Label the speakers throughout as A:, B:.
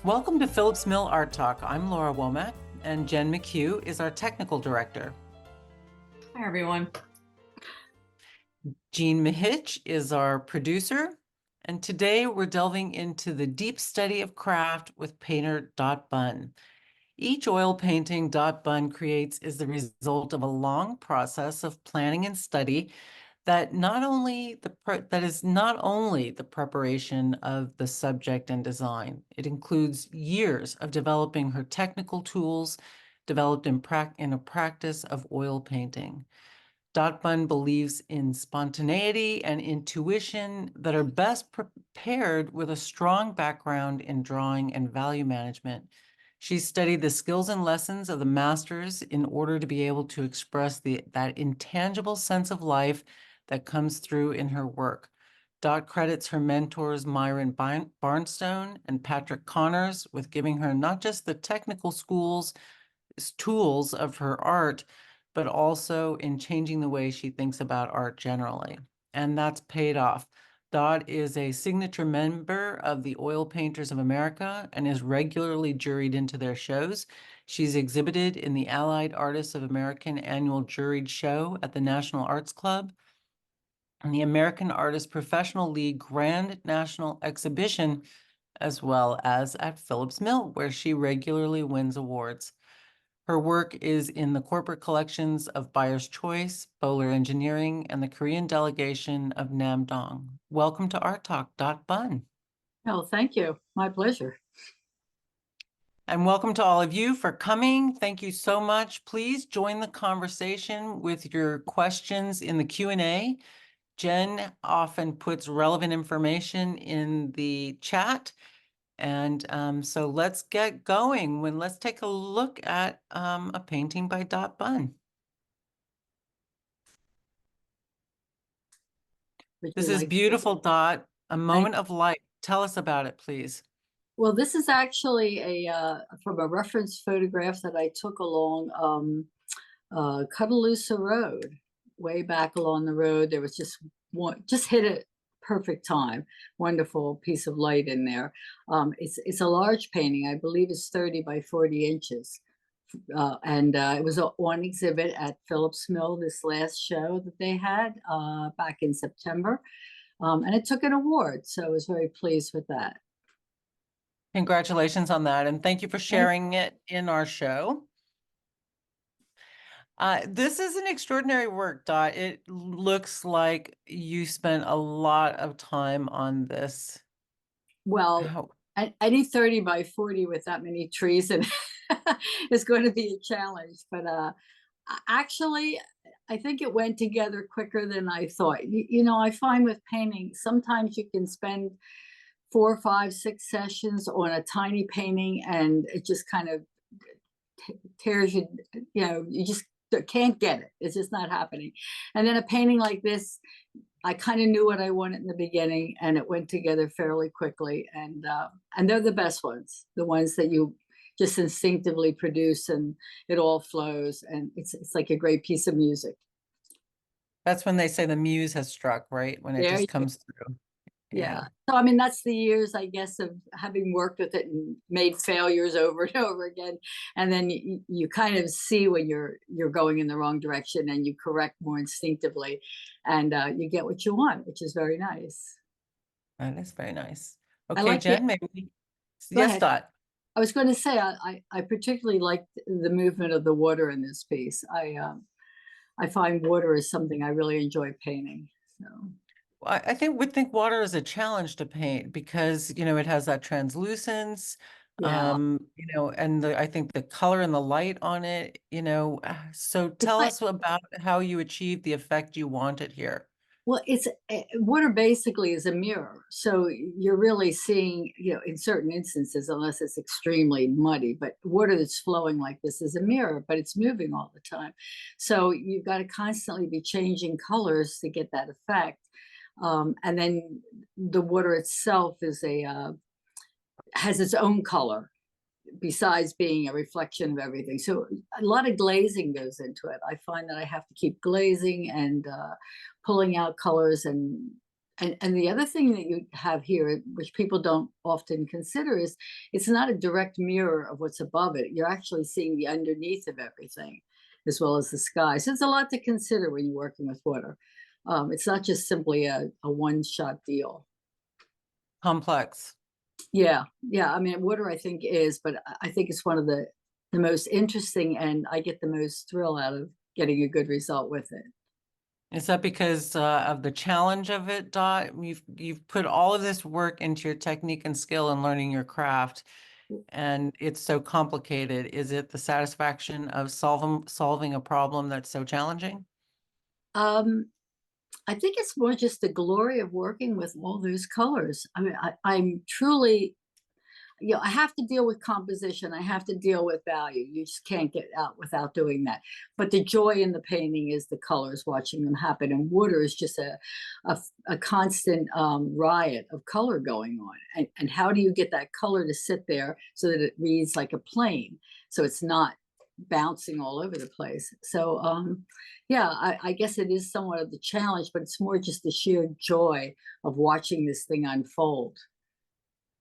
A: Welcome to Phillips Mill Art Talk. I'm Laura Womack, and Jen McHugh is our technical director.
B: Hi, everyone.
A: Jean Mahich is our producer, and today we're delving into the deep study of craft with painter Dot Bunn. Each oil painting Dot Bunn creates is the result of a long process of planning and study that is not only the preparation of the subject and design. It includes years of developing her technical tools developed in a practice of oil painting. Dot Bunn believes in spontaneity and intuition that are best prepared with a strong background in drawing and value management. She studied the skills and lessons of the masters in order to be able to express that intangible sense of life that comes through in her work. Dot credits her mentors Myron Barnstone and Patrick Connors with giving her not just the technical tools of her art, but also in changing the way she thinks about art generally. And that's paid off. Dot is a signature member of the Oil Painters of America and is regularly juried into their shows. She's exhibited in the Allied Artists of American annual juried show at the National Arts Club and the American Artists Professional League Grand National Exhibition, as well as at Phillips Mill, where she regularly wins awards. Her work is in the corporate collections of Byers Choice, Bohler Engineering, and the Korean Delegation of Namdong. Welcome to Art Talk, Dot Bunn.
B: Oh, thank you. My pleasure.
A: And welcome to all of you for coming. Thank you so much. Please join the conversation with your questions in the Q&A. Jen often puts relevant information in the chat. And so let's get going. Let's take a look at a painting by Dot Bunn. This is beautiful, Dot. A moment of light. Tell us about it, please.
B: Well, this is actually from a reference photograph that I took along Cuddaloosa Road, way back along the road. There was just hit a perfect time. Wonderful piece of light in there. It's a large painting. I believe it's 30 by 40 inches. And it was on exhibit at Phillips Mill, this last show that they had back in September. And it took an award, so I was very pleased with that.
A: Congratulations on that, and thank you for sharing it in our show. This is an extraordinary work, Dot. It looks like you spent a lot of time on this.
B: Well, any 30 by 40 with that many trees and is going to be a challenge. But actually, I think it went together quicker than I thought. You know, I find with painting, sometimes you can spend 4, 5, 6 sessions on a tiny painting and it just kind of tears you, you know, you just can't get it. It's just not happening. And then a painting like this, I kind of knew what I wanted in the beginning and it went together fairly quickly. And they're the best ones, the ones that you just instinctively produce and it all flows. And it's like a great piece of music.
A: That's when they say the muse has struck, right? When it just comes through.
B: Yeah. So, I mean, that's the years, I guess, of having worked with it and made failures over and over again. And then you kind of see when you're going in the wrong direction and you correct more instinctively and you get what you want, which is very nice.
A: That is very nice. Okay, Jen, maybe. Yes, Dot.
B: I was going to say, I particularly like the movement of the water in this piece. I find water is something I really enjoy painting. So.
A: I think water is a challenge to paint because, you know, it has that translucence,
B: Yeah.
A: you know, and I think the color and the light on it, you know, so tell us about how you achieved the effect you wanted here.
B: Well, it's water basically is a mirror. So you're really seeing, you know, in certain instances, unless it's extremely muddy, but water that's flowing like this is a mirror, but it's moving all the time. So you've got to constantly be changing colors to get that effect. And then the water itself is has its own color besides being a reflection of everything. So a lot of glazing goes into it. I find that I have to keep glazing and pulling out colors and And the other thing that you have here, which people don't often consider, is it's not a direct mirror of what's above it. You're actually seeing the underneath of everything, as well as the sky. So it's a lot to consider when you're working with water. It's not just simply a one-shot deal.
A: Complex.
B: Yeah, yeah. I mean, water, I think is, but I think it's one of the most interesting, and I get the most thrill out of getting a good result with it.
A: Is that because of the challenge of it, Dot? You've put all of this work into your technique and skill and learning your craft, and it's so complicated. Is it the satisfaction of solving a problem that's so challenging?
B: Um, I think it's more just the glory of working with all those colors. I mean, I'm truly, I have to deal with composition. I have to deal with value. You just can't get out without doing that. But the joy in the painting is the colors, watching them happen. And water is just a constant riot of color going on. And how do you get that color to sit there so that it reads like a plane? So it's not bouncing all over the place. So yeah, I guess it is somewhat of the challenge, but it's more just the sheer joy of watching this thing unfold.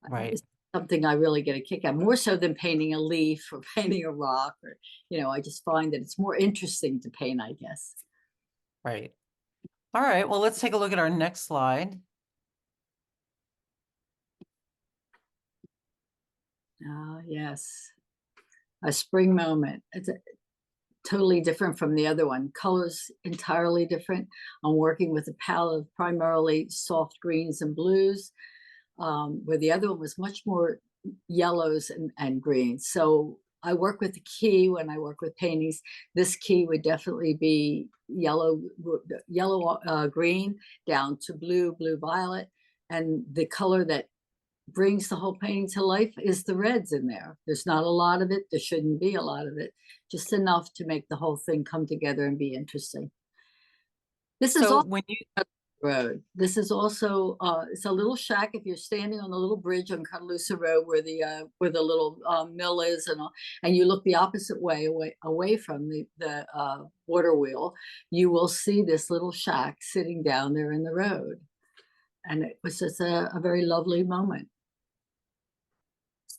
A: Right,
B: It's something I really get a kick out, more so than painting a leaf or painting a rock, or I just find that it's more interesting to paint, I guess.
A: right. All right, well, let's take a look at our next slide.
B: Ah, yes, a spring moment. It's totally different from the other one. Colors entirely different. I'm working with a palette of primarily soft greens and blues, where the other one was much more yellows and greens. So I work with the key when I work with paintings. This key would definitely be yellow, green down to blue, blue, violet. And the color that brings the whole painting to life is the reds in there. There's not a lot of it. There shouldn't be a lot of it, just enough to make the whole thing come together and be interesting. This is
A: So
B: all
A: when you
B: road. This is also it's a little shack if you're standing on the little bridge on Cudalusa Road where the little mill is, and you look the opposite way away from the water wheel, you will see this little shack sitting down there in the road, and it was just a very lovely moment.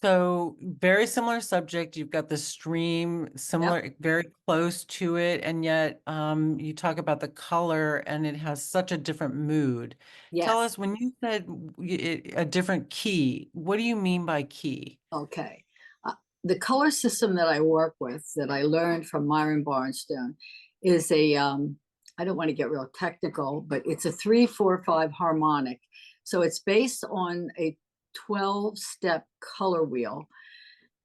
A: So very similar subject. You've got the stream,
B: Yep.
A: similar, very close to it, and yet you talk about the color, and it has such a different mood. Tell
B: Yes.
A: us when you said a different key. What do you mean by key?
B: Okay. The color system that I work with, that I learned from Myron Barnstone, is I don't want to get real technical, but it's a 3-4-5 harmonic. So it's based on a 12-step color wheel,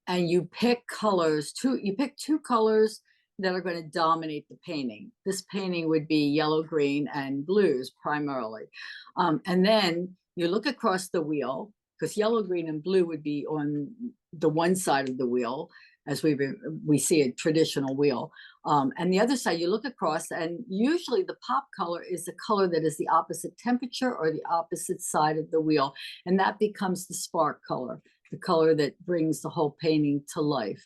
B: and you pick two colors that are going to dominate the painting. This painting would be yellow, green, and blues primarily. And then you look across the wheel, because yellow, green, and blue would be on the one side of the wheel, as we see a traditional wheel. And the other side, you look across, and usually the pop color is the color that is the opposite temperature or the opposite side of the wheel. And that becomes the spark color, the color that brings the whole painting to life.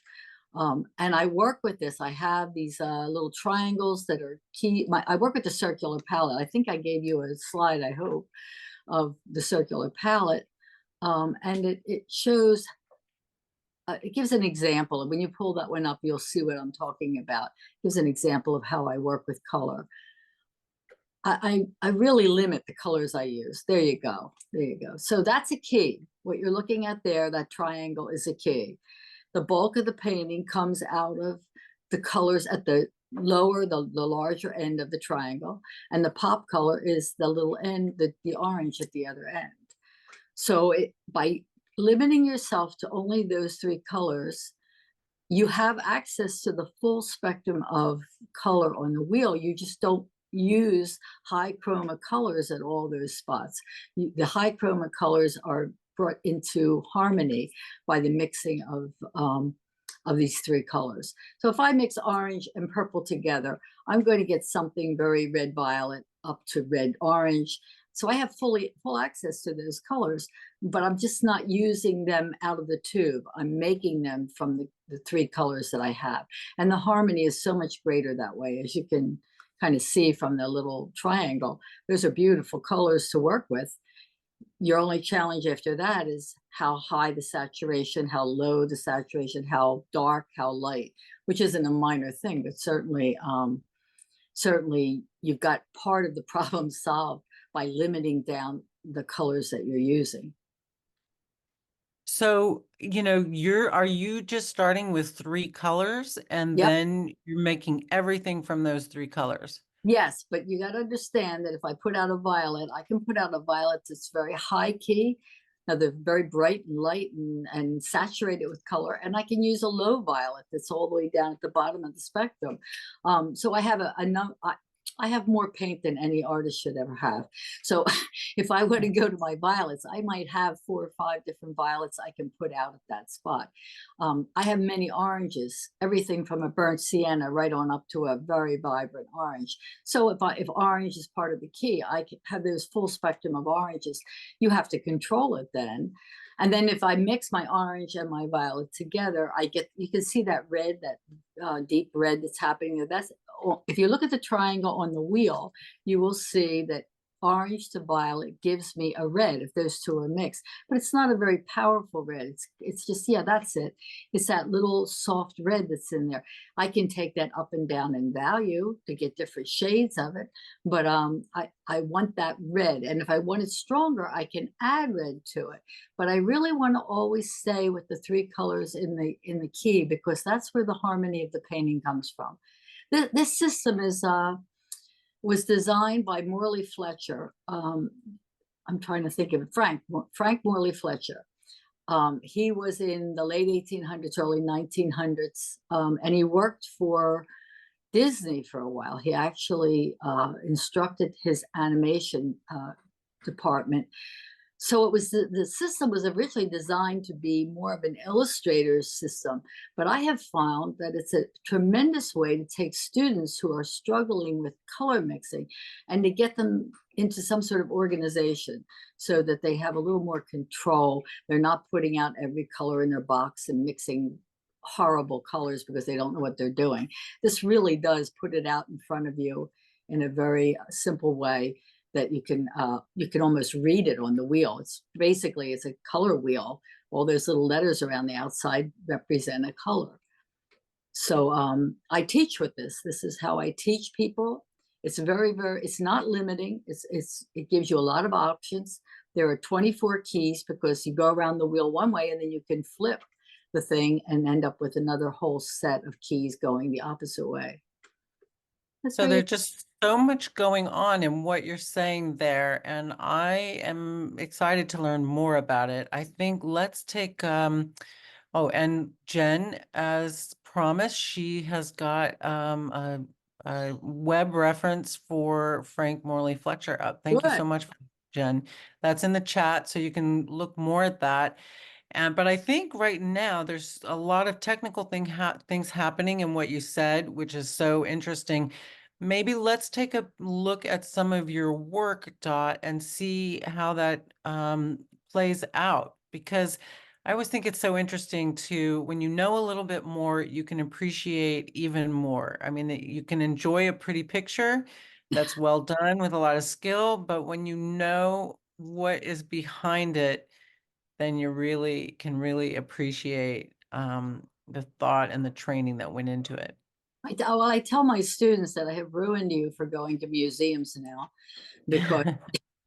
B: And I work with this. I have these little triangles that are key. I work with the circular palette. I think I gave you a slide, I hope, of the circular palette. And it shows, it gives an example. And when you pull that one up, you'll see what I'm talking about. It gives an example of how I work with color. I really limit the colors I use. There you go. There you go. So that's a key. What you're looking at there, that triangle, is a key. The bulk of the painting comes out of the colors at the larger end of the triangle, and the pop color is the little end, the orange at the other end. So by limiting yourself to only those three colors, you have access to the full spectrum of color on the wheel. You just don't use high chroma colors at all those spots. The high chroma colors are brought into harmony by the mixing of these three colors. So if I mix orange and purple together, I'm going to get something very red violet up to red orange. So I have full access to those colors, but I'm just not using them out of the tube. I'm making them from the three colors that I have. And the harmony is so much greater that way, as you can kind of see from the little triangle. Those are beautiful colors to work with. Your only challenge after that is how high the saturation, how low the saturation, how dark, how light, which isn't a minor thing, but certainly you've got part of the problem solved by limiting down the colors that you're using.
A: So, are you just starting with 3 colors and
B: Yep.
A: then you're making everything from those 3 colors?
B: Yes, but you got to understand that if I put out a violet, I can put out a violet that's very high key. Now they're very bright and light and saturated with color, and I can use a low violet that's all the way down at the bottom of the spectrum. So I have I have more paint than any artist should ever have. So if I were to go to my violets, I might have 4 or 5 different violets I can put out at that spot. I have many oranges, everything from a burnt sienna right on up to a very vibrant orange. So if orange is part of the key, I can have this full spectrum of oranges. You have to control it then. And then if I mix my orange and my violet together, you can see that red, that deep red that's happening there. That's, if you look at the triangle on the wheel, you will see that orange to violet gives me a red if those two are mixed, but it's not a very powerful red. It's just, yeah, that's it. It's that little soft red that's in there. I can take that up and down in value to get different shades of it, but I want that red, and if I want it stronger, I can add red to it. But I really want to always stay with the 3 colors in the key, because that's where the harmony of the painting comes from. This system was designed by Morley Fletcher. I'm trying to think of it. Frank Morley Fletcher. He was in the late 1800s, early 1900s, and he worked for Disney for a while. He actually instructed his animation department. So the system was originally designed to be more of an illustrator's system, but I have found that it's a tremendous way to take students who are struggling with color mixing and to get them into some sort of organization so that they have a little more control. They're not putting out every color in their box and mixing horrible colors because they don't know what they're doing. This really does put it out in front of you in a very simple way that you can almost read it on the wheel. It's a color wheel. All those little letters around the outside represent a color. So I teach with this. This is how I teach people. It's it's not limiting. It gives you a lot of options. There are 24 keys because you go around the wheel one way and then you can flip the thing and end up with another whole set of keys going the opposite way.
A: So there's just so much going on in what you're saying there, and I am excited to learn more about it. I think let's take oh, and Jen, as promised, she has got a web reference for Frank Morley Fletcher up. Thank you
B: Good.
A: so much, Jen. That's in the chat, so you can look more at that. But I think right now there's a lot of technical things happening in what you said, which is so interesting. Maybe let's take a look at some of your work, Dot, and see how that plays out. Because I always think it's so interesting to, when you know a little bit more, you can appreciate even more. I mean, you can enjoy a pretty picture that's well done with a lot of skill, but when you know what is behind it, then you can really appreciate the thought and the training that went into it.
B: I tell my students that I have ruined you for going to museums now, because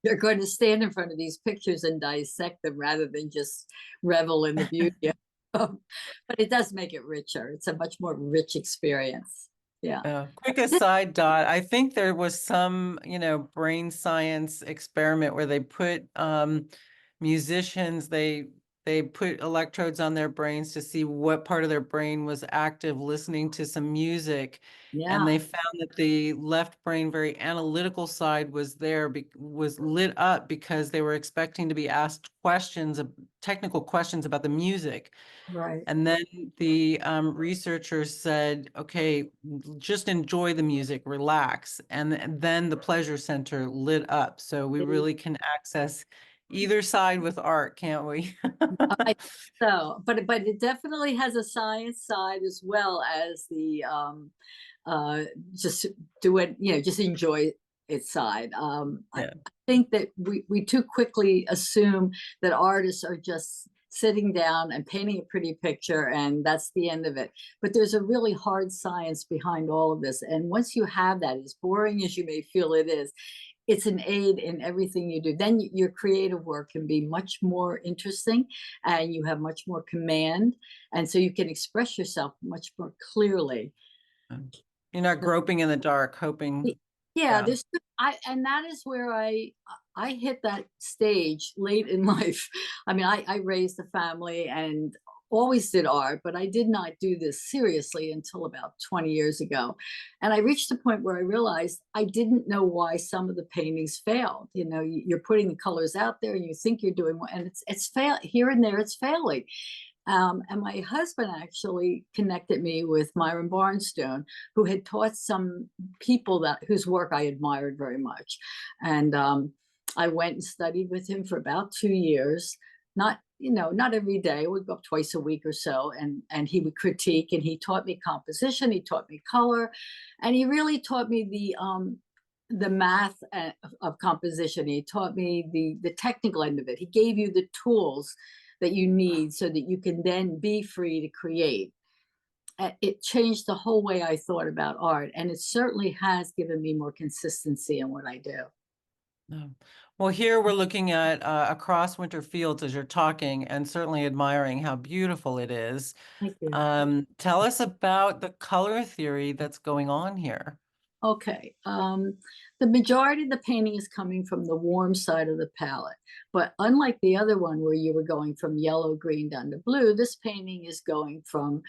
B: they're going to stand in front of these pictures and dissect them rather than just revel in the beauty. But it does make it richer. It's a much more rich experience. Yeah.
A: Quick aside, Dot, I think there was some, brain science experiment where they put musicians, they put electrodes on their brains to see what part of their brain was active listening to some music. And
B: Yeah.
A: they found that the left brain, very analytical side was was lit up because they were expecting to be asked technical questions about the music.
B: Right.
A: And then the researchers said, okay, just enjoy the music, relax. And then the pleasure center lit up. So we really can access either side with art, can't we?
B: I so, but it definitely has a science side as well as uh, just do it, just enjoy its side. I
A: Yeah.
B: think that we too quickly assume that artists are just sitting down and painting a pretty picture and that's the end of it. But there's a really hard science behind all of this. And once you have that, as boring as you may feel it is, it's an aid in everything you do. Then your creative work can be much more interesting and you have much more command. And so you can express yourself much more clearly.
A: You're not groping in the dark,
B: Y-
A: hoping.
B: Yeah,
A: Yeah.
B: there's and that is where I hit that stage late in life. I mean, I raised a family and always did art, but I did not do this seriously until about 20 years ago. And I reached a point where I realized I didn't know why some of the paintings failed. You're putting the colors out there and you think you're doing well, and it's fail here and there, it's failing. And my husband actually connected me with Myron Barnstone, who had taught some people whose work I admired very much. And I went and studied with him for about 2 years. Not every day. We'd go up twice a week or so, and he would critique. And he taught me composition. He taught me color, and he really taught me the math of composition. He taught me the technical end of it. He gave you the tools that you need so that you can then be free to create. It changed the whole way I thought about art, and it certainly has given me more consistency in what I do.
A: No. Well, here we're looking at across winter fields as you're talking and certainly admiring how beautiful it is.
B: Thank you.
A: Tell us about the color theory that's going on here.
B: Okay. The majority of the painting is coming from the warm side of the palette. But unlike the other one where you were going from yellow, green down to blue, this painting is going from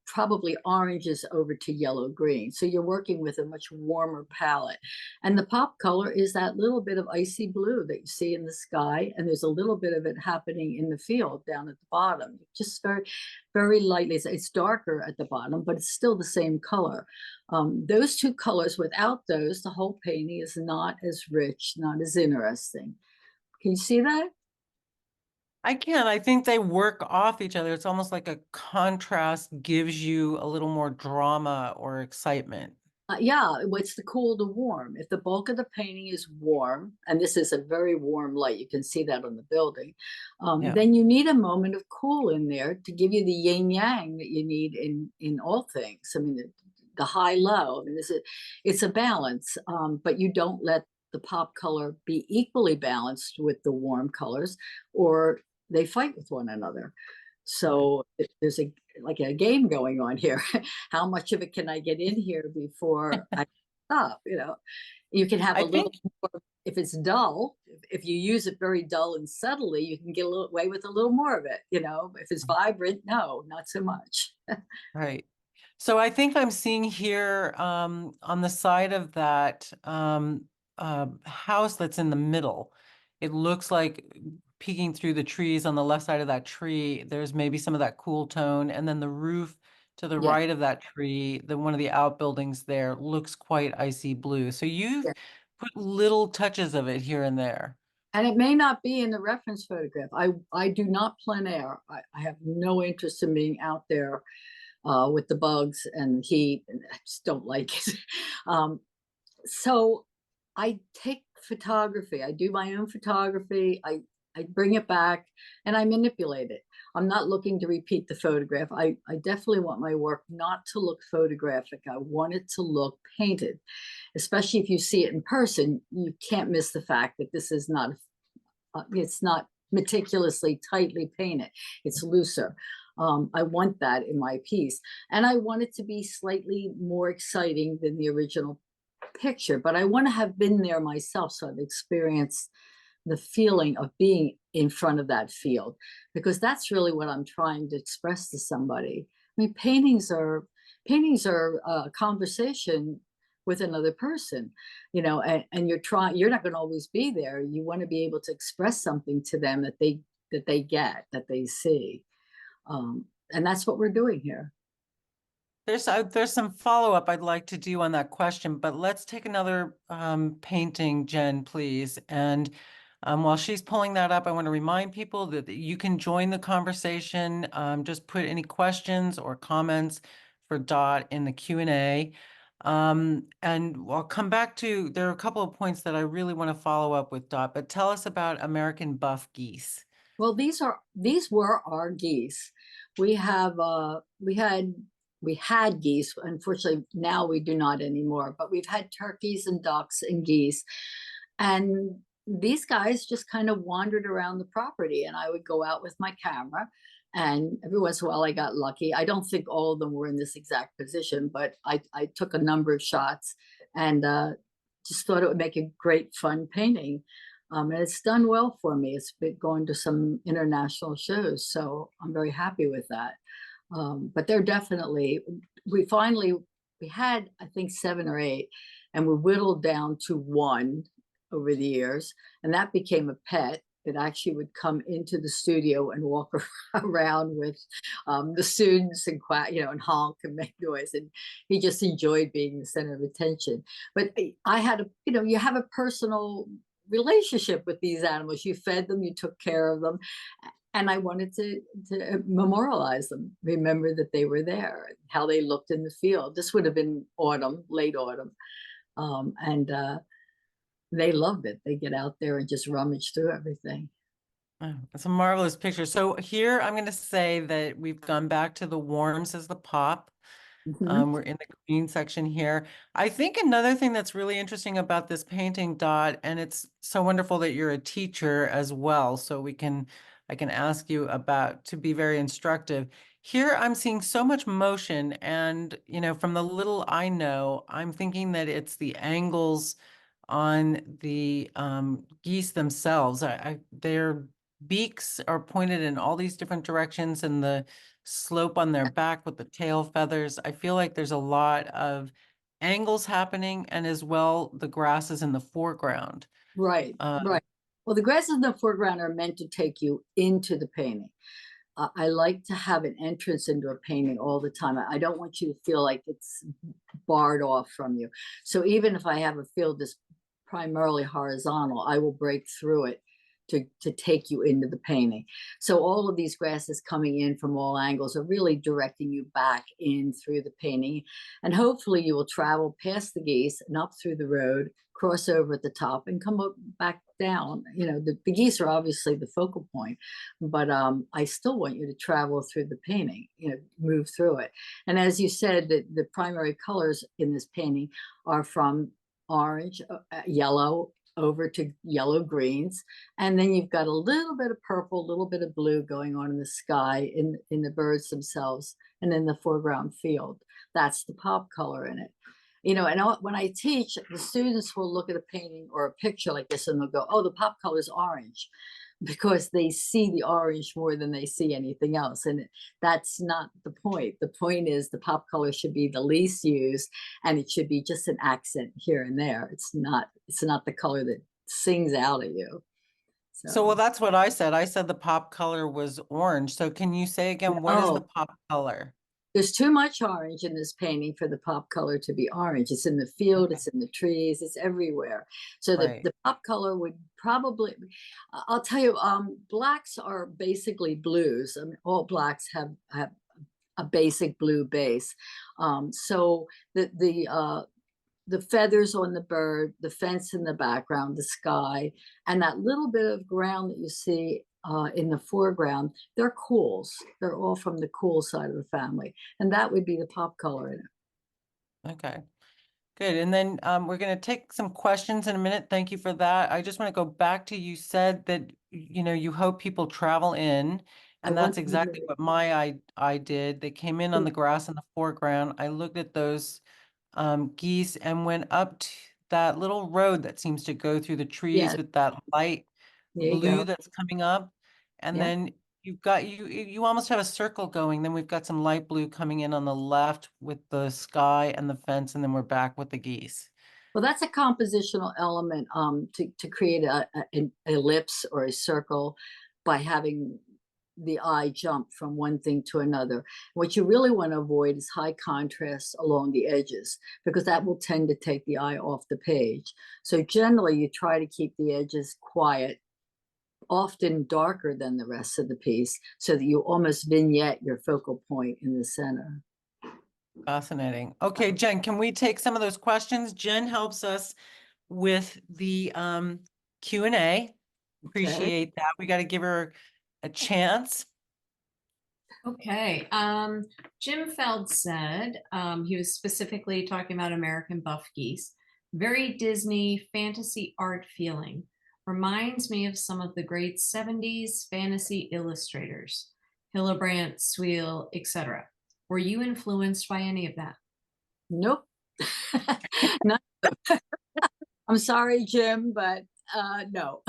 B: probably oranges over to yellow, green. So you're working with a much warmer palette. And the pop color is that little bit of icy blue that you see in the sky. And there's a little bit of it happening in the field down at the bottom. Just very, very lightly. It's darker at the bottom, but it's still the same color. Those two colors, without those, the whole painting is not as rich, not as interesting. Can you see that?
A: I can. I think they work off each other. It's almost like a contrast gives you a little more drama or excitement.
B: Yeah, what's the cool to warm? If the bulk of the painting is warm, and this is a very warm light, you can see that on the building,
A: Yeah.
B: then you need a moment of cool in there to give you the yin yang that you need in all things. I mean, the high low. I mean, it's a balance, but you don't let the pop color be equally balanced with the warm colors, or they fight with one another.
A: Right.
B: So there's like a game going on here. How much of it can I get in here before I stop? You can have
A: I
B: a little
A: think
B: more if it's dull. If you use it very dull and subtly, you can get a little away with a little more of it. If it's vibrant, no, not so much.
A: right. So I think I'm seeing here on the side of that house that's in the middle. It looks like peeking through the trees on the left side of that tree, there's maybe some of that cool tone. And then the roof to the
B: Yeah,
A: right of that tree, one of the outbuildings there looks quite icy blue. So you've
B: yeah.
A: put little touches of it here and there.
B: And it may not be in the reference photograph. I do not plein air. I have no interest in being out there with the bugs and the heat, and I just don't like it. Um, so I take photography. I do my own photography. I bring it back and I manipulate it. I'm not looking to repeat the photograph. I definitely want my work not to look photographic. I want it to look painted, especially if you see it in person. You can't miss the fact that this is not, it's not meticulously tightly painted. It's looser. I want that in my piece. And I want it to be slightly more exciting than the original picture, but I want to have been there myself. So I've experienced the feeling of being in front of that field, because that's really what I'm trying to express to somebody. I mean, paintings are a conversation with another person, and you're not going to always be there. You want to be able to express something to them that they get, that they see. And that's what we're doing here.
A: There's some follow-up I'd like to do on that question, but let's take another painting, Jen, please. And while she's pulling that up, I want to remind people that you can join the conversation. Just put any questions or comments for Dot in the Q&A. And I'll come back to, there are a couple of points that I really want to follow up with Dot, but tell us about American buff geese.
B: Well, these were our geese. We have we had geese. Unfortunately, now we do not anymore. But we've had turkeys and ducks and geese, and these guys just kind of wandered around the property. And I would go out with my camera, and every once in a while I got lucky. I don't think all of them were in this exact position, but I took a number of shots, and just thought it would make a great fun painting. And it's done well for me. It's been going to some international shows, so I'm very happy with that. But they're definitely, we finally, we had, I think, 7 or 8, and we whittled down to one over the years, and that became a pet that actually would come into the studio and walk around with the students and quack, and honk and make noise. And he just enjoyed being the center of attention. But I had a, you have a personal relationship with these animals. You fed them, you took care of them, and I wanted to memorialize them, remember that they were there, how they looked in the field. This would have been autumn, late autumn, and they loved it. They get out there and just rummage through everything.
A: Oh, it's a marvelous picture. So here I'm going to say that we've gone back to the warms as the pop.
B: Mhm.
A: We're in the green section here. I think another thing that's really interesting about this painting, Dot, and it's so wonderful that you're a teacher as well, so I can ask you about to be very instructive. Here I'm seeing so much motion, and from the little I know, I'm thinking that it's the angles on the geese themselves. Their beaks are pointed in all these different directions, and the slope on their back with the tail feathers. I feel like there's a lot of angles happening, and as well, the grass is in the foreground.
B: Right,
A: Uh,
B: right. Well, the grasses in the foreground are meant to take you into the painting. I like to have an entrance into a painting all the time. I don't want you to feel like it's barred off from you. So even if I have a field that's primarily horizontal, I will break through it to take you into the painting. So all of these grasses coming in from all angles are really directing you back in through the painting. And hopefully you will travel past the geese and up through the road, cross over at the top, and come up back down. The geese are obviously the focal point, but I still want you to travel through the painting, move through it. And as you said, the primary colors in this painting are from orange, yellow, over to yellow greens, and then you've got a little bit of purple, a little bit of blue going on in the sky, in the birds themselves, and in the foreground field. That's the pop color in it. And when I teach, the students will look at a painting or a picture like this and they'll go, oh, the pop color is orange, because they see the orange more than they see anything else. And that's not the point. The point is the pop color should be the least used, and it should be just an accent here and there. It's not the color that sings out at you.
A: so, well,
B: So,
A: that's what I said. I said the pop color was orange. So can you say again, what is the
B: oh,
A: pop color?
B: there's too much orange in this painting for the pop color to be orange. It's in the field,
A: Okay,
B: it's in the trees, it's everywhere. So
A: right.
B: the pop color would probably, I'll tell you, blacks are basically blues. I mean, all blacks have a basic blue base. So the feathers on the bird, the fence in the background, the sky, and that little bit of ground that you see in the foreground, they're cools. They're all from the cool side of the family. And that would be the pop color in it.
A: Okay. Good. And then we're going to take some questions in a minute. Thank you for that. I just want to go back to, you said that, you hope people travel in,
B: I
A: and that's
B: want them
A: exactly what I did. They came in on
B: to,
A: the grass in the foreground. I looked at those geese and went up to that little road that seems to go through the trees
B: yeah,
A: with that light
B: there you
A: blue
B: go.
A: that's coming up. And
B: Yeah.
A: then you've got, you almost have a circle going. Then we've got some light blue coming in on the left with the sky and the fence, and then we're back with the geese.
B: Well, that's a compositional element to create an ellipse or a circle by having the eye jump from one thing to another. What you really want to avoid is high contrast along the edges, because that will tend to take the eye off the page. So generally, you try to keep the edges quiet, often darker than the rest of the piece, so that you almost vignette your focal point in the center.
A: Fascinating. Okay, Jen, can we take some of those questions? Jen helps us with the Q&A.
B: Okay.
A: Appreciate that. We got to give her a chance.
C: Okay. Jim Feld said he was specifically talking about American buff geese. Very Disney fantasy art feeling. Reminds me of some of the great 70s fantasy illustrators, Hillebrand, Swiel, etc. Were you influenced by any of that?
B: Nope. Not, I'm sorry, Jim, but no.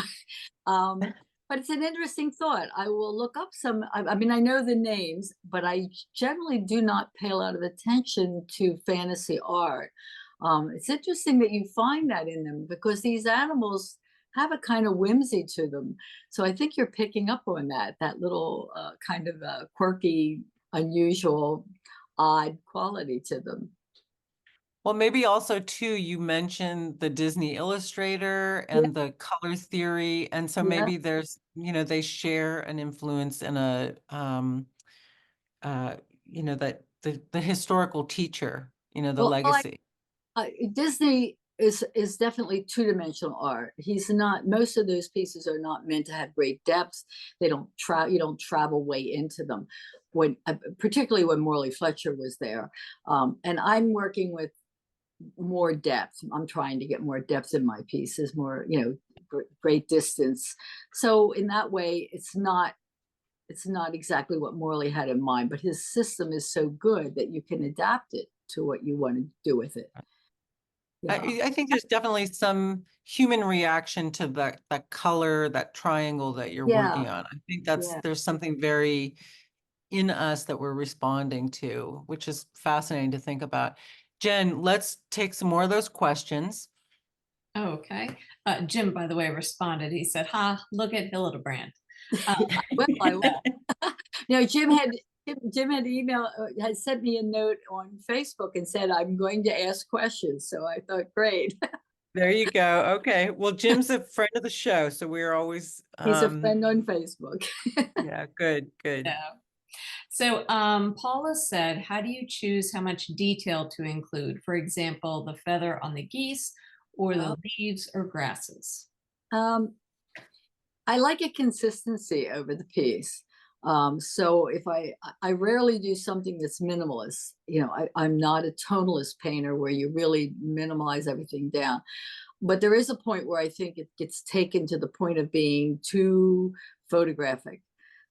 B: Um, but it's an interesting thought. I will look up some. I mean, I know the names, but I generally do not pay a lot of attention to fantasy art. It's interesting that you find that in them because these animals have a kind of whimsy to them. So I think you're picking up on that little kind of quirky, unusual, odd quality to them.
A: Well, maybe also too, you mentioned the Disney Illustrator
B: Yeah,
A: and the color theory. And so
B: yeah.
A: maybe there's, they share an influence and uh, that the historical teacher, the
B: Well,
A: legacy.
B: Disney is definitely two-dimensional art. He's not. Most of those pieces are not meant to have great depth. They don't try. You don't travel way into them. When particularly when Morley Fletcher was there, and I'm working with more depth. I'm trying to get more depth in my pieces, more great distance. So in that way, it's not exactly what Morley had in mind, but his system is so good that you can adapt it to what you want to do with it. Yeah.
A: I think there's definitely some human reaction to that color, that triangle that you're
B: Yeah.
A: working on. I think
B: Yeah.
A: there's something very in us that we're responding to, which is fascinating to think about. Jen, let's take some more of those questions.
C: Okay. Jim, by the way, responded. He said, "Ha, look at Hildebrand."
B: Well, I
C: Yeah.
B: no, Jim had had sent me a note on Facebook and said I'm going to ask questions. So I thought, great.
A: There you go. Okay. Well, Jim's a friend of the show, so we're always
B: He's a friend on Facebook.
A: yeah, good, good.
C: Yeah. So Paula said, how do you choose how much detail to include? For example, the feather on the geese or the leaves or grasses?
B: Um, I like a consistency over the piece. So if I rarely do something that's minimalist. I'm not a tonalist painter where you really minimize everything down. But there is a point where I think it gets taken to the point of being too photographic.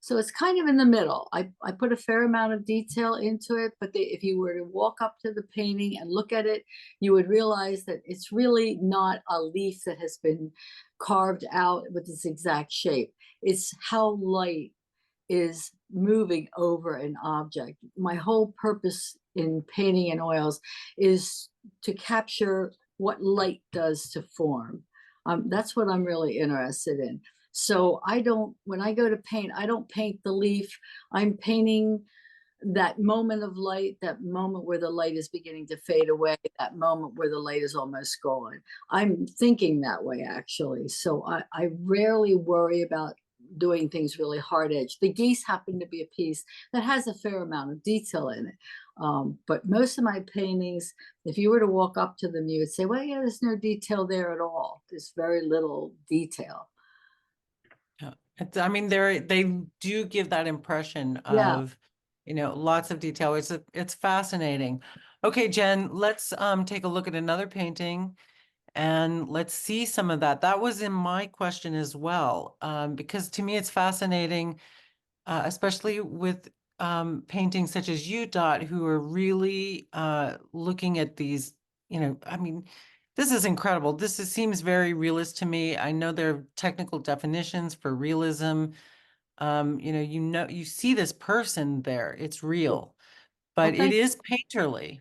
B: So it's kind of in the middle. I put a fair amount of detail into it, but if you were to walk up to the painting and look at it, you would realize that it's really not a leaf that has been carved out with its exact shape. It's how light is moving over an object. My whole purpose in painting in oils is to capture what light does to form. That's what I'm really interested in. So when I go to paint, I don't paint the leaf. I'm painting that moment of light, that moment where the light is beginning to fade away, that moment where the light is almost gone. I'm thinking that way, actually. So I rarely worry about doing things really hard edge. The geese happen to be a piece that has a fair amount of detail in it. But most of my paintings, if you were to walk up to them, you would say, well, yeah, there's no detail there at all. There's very little detail.
A: Yeah. I mean, they do give that impression
B: Yeah.
A: of, lots of detail. It's fascinating. Okay, Jen, let's take a look at another painting and let's see some of that. That was in my question as well, because to me it's fascinating, especially with paintings such as you, Dot, who are really looking at these, I mean, this is incredible. Seems very realist to me. I know there are technical definitions for realism. You see this person there. It's real,
B: Well,
A: but it
B: thank
A: is painterly.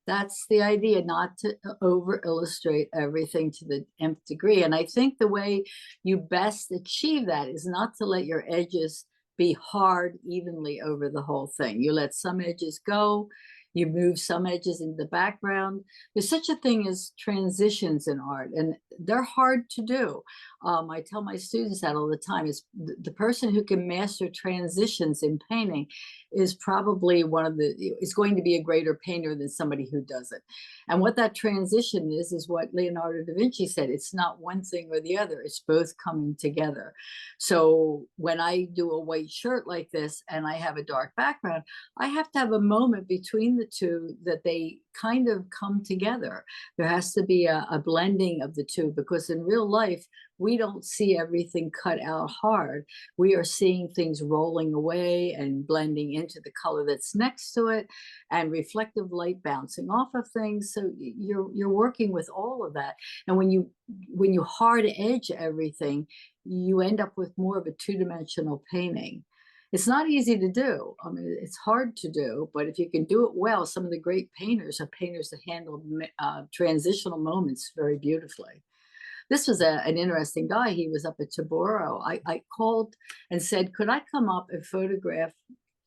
B: That's the idea, not to over illustrate everything to the nth degree. And I think the way you best achieve that is not to let your edges be hard evenly over the whole thing. You let some edges go, you move some edges into the background. There's such a thing as transitions in art, and they're hard to do. I tell my students that all the time. Is the person who can master transitions in painting is probably is going to be a greater painter than somebody who doesn't. And what that transition is what Leonardo da Vinci said. It's not one thing or the other. It's both coming together. So when I do a white shirt like this and I have a dark background, I have to have a moment between the two that they kind of come together. There has to be a blending of the two, because in real life, we don't see everything cut out hard. We are seeing things rolling away and blending into the color that's next to it, and reflective light bouncing off of things. So you're working with all of that. And when you hard edge everything, you end up with more of a two-dimensional painting. It's not easy to do. I mean, it's hard to do, but if you can do it well, some of the great painters are painters that handle transitional moments very beautifully. This was an interesting guy. He was up at Taboro. I called and said, could I come up and photograph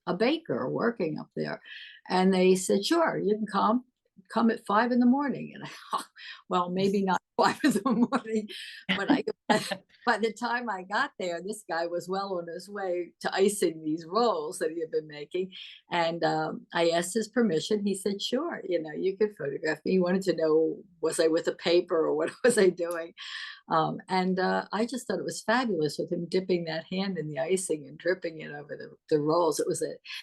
B: a baker working up there? And they said, sure, you can come at 5 in the morning. And well, maybe not 5 in the morning, but by the time I got there, this guy was well on his way to icing these rolls that he had been making. And I asked his permission. He said, sure, you could photograph me. He wanted to know, was I with a paper or what was I doing? And I just thought it was fabulous with him dipping that hand in the icing and dripping it over the rolls.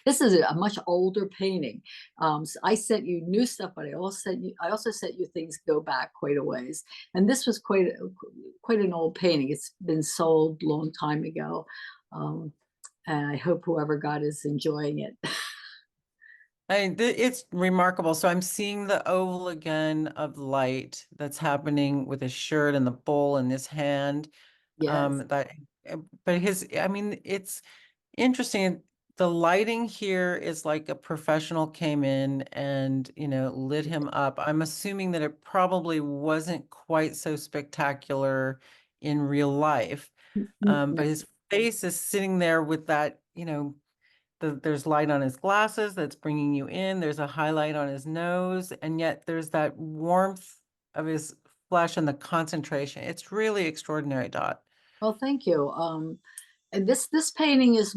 B: This is a much older painting. So I sent you new stuff, but I also sent you things go back quite a ways. And this was quite an old painting. It's been sold a long time ago. And I hope whoever got is enjoying it.
A: It's remarkable. So I'm seeing the oval again of light that's happening with his shirt and the bowl in his hand.
B: Yes.
A: But it's interesting. The lighting here is like a professional came in and, lit him up. I'm assuming that it probably wasn't quite so spectacular in real life. But his face is sitting there with that, there's light on his glasses that's bringing you in. There's a highlight on his nose, and yet there's that warmth of his flesh and the concentration. It's really extraordinary, Dot.
B: Well, thank you. And this painting is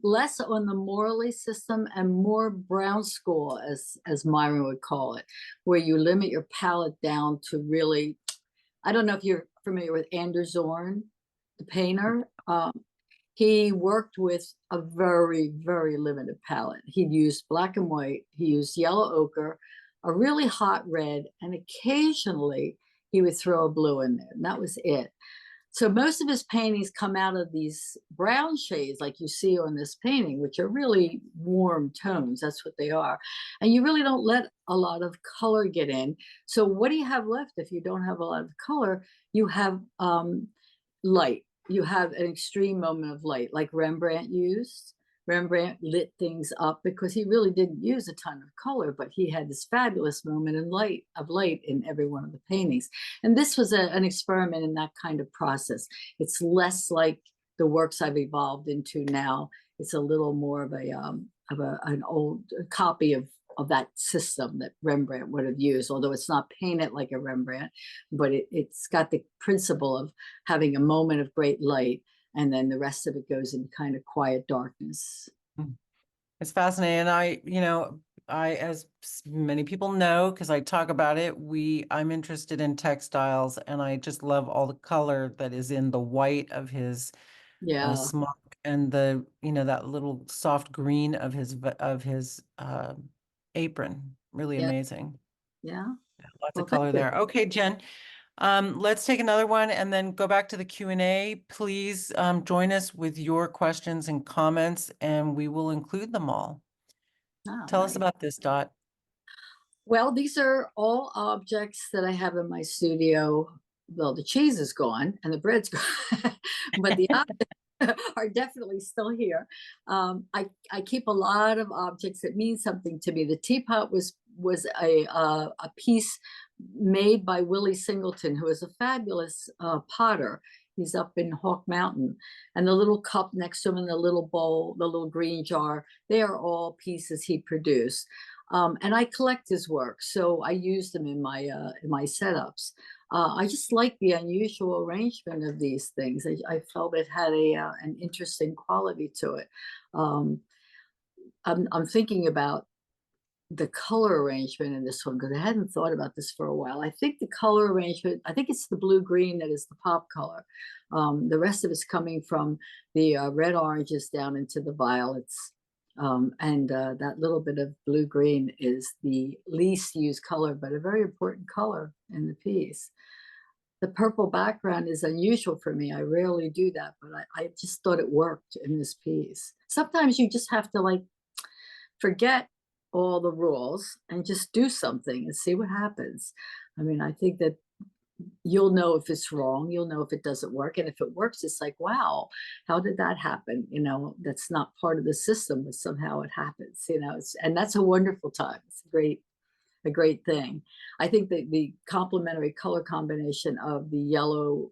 B: less on the Morley system and more Brown School, as Myron would call it, where you limit your palette down to really. I don't know if you're familiar with Anders Zorn, the painter. He worked with a very, very limited palette. He used black and white. He used yellow ochre, a really hot red, and occasionally he would throw a blue in there, and that was it. So most of his paintings come out of these brown shades like you see on this painting, which are really warm tones. That's what they are. And you really don't let a lot of color get in. So what do you have left if you don't have a lot of color? You have light. You have an extreme moment of light like Rembrandt used. Rembrandt lit things up because he really didn't use a ton of color, but he had this fabulous moment of light in every one of the paintings. And this was an experiment in that kind of process. It's less like the works I've evolved into now. It's a little more of an old copy of that system that Rembrandt would have used, although it's not painted like a Rembrandt, but it's got the principle of having a moment of great light, and then the rest of it goes in kind of quiet darkness.
A: It's fascinating. I, as many people know, because I talk about it, I'm interested in textiles, and I just love all the color that is in the white of his smock and that little soft green of his apron. Really amazing.
B: Yeah.
A: Lots of color there. Okay, Jen. Let's take another one and then go back to the Q&A. Please join us with your questions and comments, and we will include them all. Tell us about this, Dot.
B: Well, these are all objects that I have in my studio. Well, the cheese is gone and the bread's gone, but the objects are definitely still here. I keep a lot of objects that mean something to me. The teapot was a piece made by Willie Singleton, who is a fabulous potter. He's up in Hawk Mountain. And the little cup next to him and the little bowl, the little green jar, they are all pieces he produced. And I collect his work, so I use them in my setups. I just like the unusual arrangement of these things. I felt it had an interesting quality to it. I'm thinking about the color arrangement in this one because I hadn't thought about this for a while. I think the color arrangement, I think it's the blue green that is the pop color. The rest of it's coming from the red oranges down into the violets. And that little bit of blue green is the least used color, but a very important color in the piece. The purple background is unusual for me. I rarely do that, but I just thought it worked in this piece. Sometimes you just have to like forget all the rules and just do something and see what happens. I mean, I think that you'll know if it's wrong, you'll know if it doesn't work. And if it works, it's like, wow, how did that happen? You know, that's not part of the system, but somehow it happens, you know, and that's a wonderful time. It's a great thing. I think that the complementary color combination of the yellow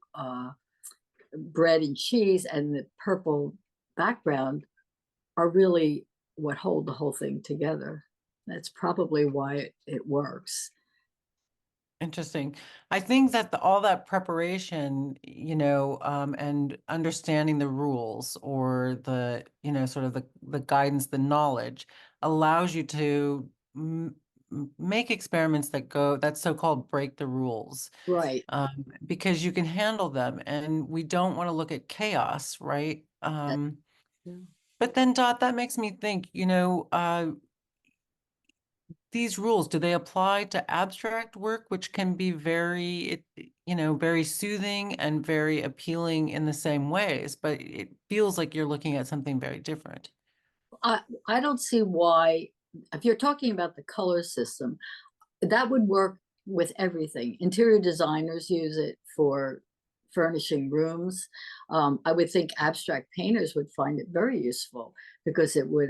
B: bread and cheese and the purple background are really what hold the whole thing together. That's probably why it works.
A: Interesting. I think that all that preparation, and understanding the rules or the, sort of the guidance, the knowledge allows you to make experiments that's so-called break the rules,
B: Right.
A: because you can handle them, and we don't want to look at chaos, right?
B: Yeah.
A: But then, Dot, that makes me think, these rules, do they apply to abstract work, which can be very soothing and very appealing in the same ways, but it feels like you're looking at something very different.
B: I don't see why, if you're talking about the color system, that would work with everything. Interior designers use it for furnishing rooms. I would think abstract painters would find it very useful because it would,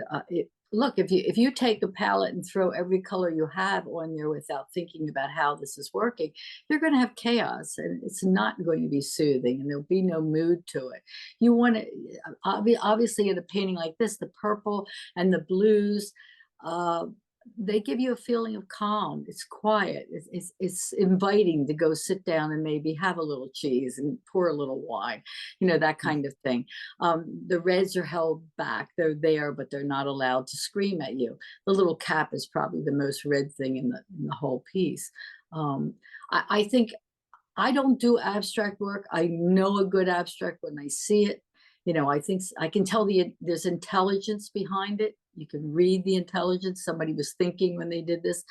B: look, if you take a palette and throw every color you have on there without thinking about how this is working, you're going to have chaos and it's not going to be soothing and there'll be no mood to it. You want to, obviously in a painting like this, the purple and the blues, they give you a feeling of calm. It's quiet. It's inviting to go sit down and maybe have a little cheese and pour a little wine, that kind of thing. The reds are held back. They're there, but they're not allowed to scream at you. The little cap is probably the most red thing in the whole piece. I think I don't do abstract work. I know a good abstract when I see it. I think I can tell there's intelligence behind it. You can read the intelligence. Somebody was thinking when they did this.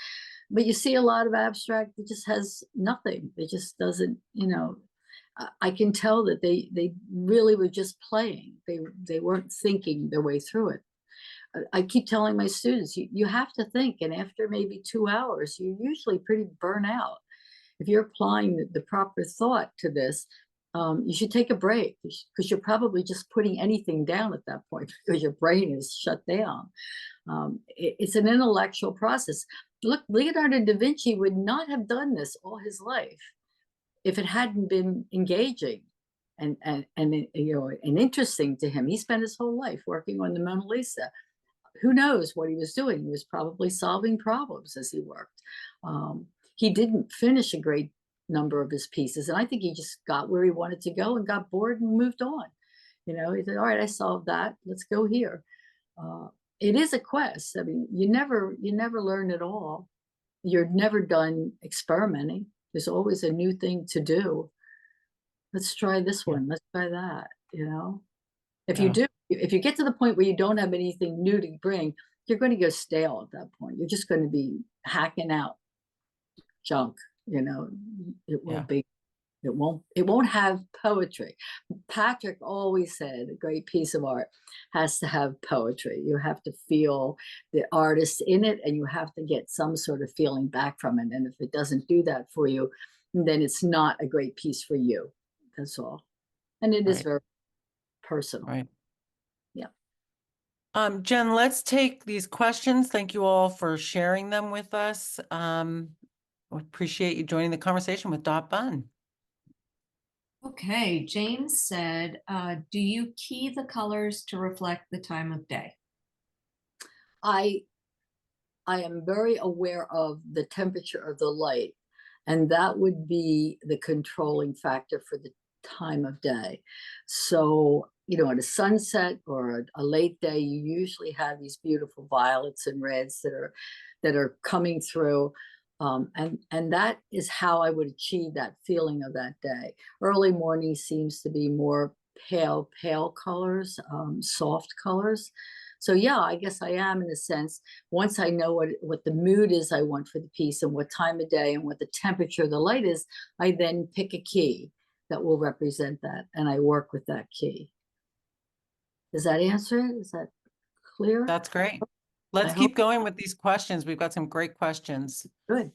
B: But you see a lot of abstract that just has nothing. It just doesn't, I can tell that they really were just playing. They weren't thinking their way through it. I keep telling my students, you have to think. And after maybe 2 hours, you're usually pretty burnt out. If you're applying the proper thought to this, you should take a break because you're probably just putting anything down at that point because your brain is shut down. It's an intellectual process. Look, Leonardo da Vinci would not have done this all his life if it hadn't been engaging and interesting to him. He spent his whole life working on the Mona Lisa. Who knows what he was doing? He was probably solving problems as he worked. He didn't finish a great number of his pieces, and I think he just got where he wanted to go and got bored and moved on. He said, all right, I solved that, let's go here. It is a quest. I mean, you never learn it all. You're never done experimenting. There's always a new thing to do. Let's try this one, let's try that. If you get to the point where you don't have anything new to bring, you're going to go stale at that point. You're just going to be hacking out junk. It will be, it won't have poetry. Patrick always said a great piece of art has to have poetry. You have to feel the artist in it, and you have to get some sort of feeling back from it. And if it doesn't do that for you, then it's not a great piece for you. That's all. And it is very personal.
A: Right.
B: Yeah.
A: Jen, let's take these questions. Thank you all for sharing them with us. We appreciate you joining the conversation with Dot Bunn.
C: Okay, James said, do you key the colors to reflect the time of day?
B: I am very aware of the temperature of the light, and that would be the controlling factor for the time of day. So you know, at a sunset or a late day, you usually have these beautiful violets and reds that are coming through. And that is how I would achieve that feeling of that day. Early morning seems to be more pale colors, soft colors. So yeah, I guess I am in a sense. Once I know what the mood is I want for the piece and what time of day and what the temperature of the light is, I then pick a key that will represent that, and I work with that key. Does that answer it? Is that clear?
A: That's great. Let's keep going with these questions. We've got some great questions.
B: Good.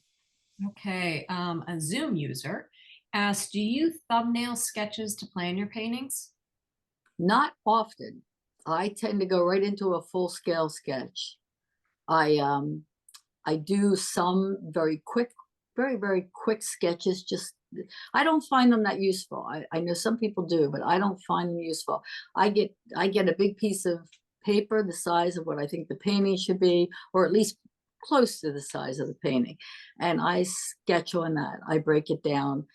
C: Okay, a Zoom user asked, do you thumbnail sketches to plan your paintings?
B: Not often. I tend to go right into a full scale sketch. I do some very quick sketches. Just I don't find them that useful. I know some people do, but I don't find them useful. I get a big piece of paper the size of what I think the painting should be, or at least close to the size of the painting, and I sketch on that. I break it down,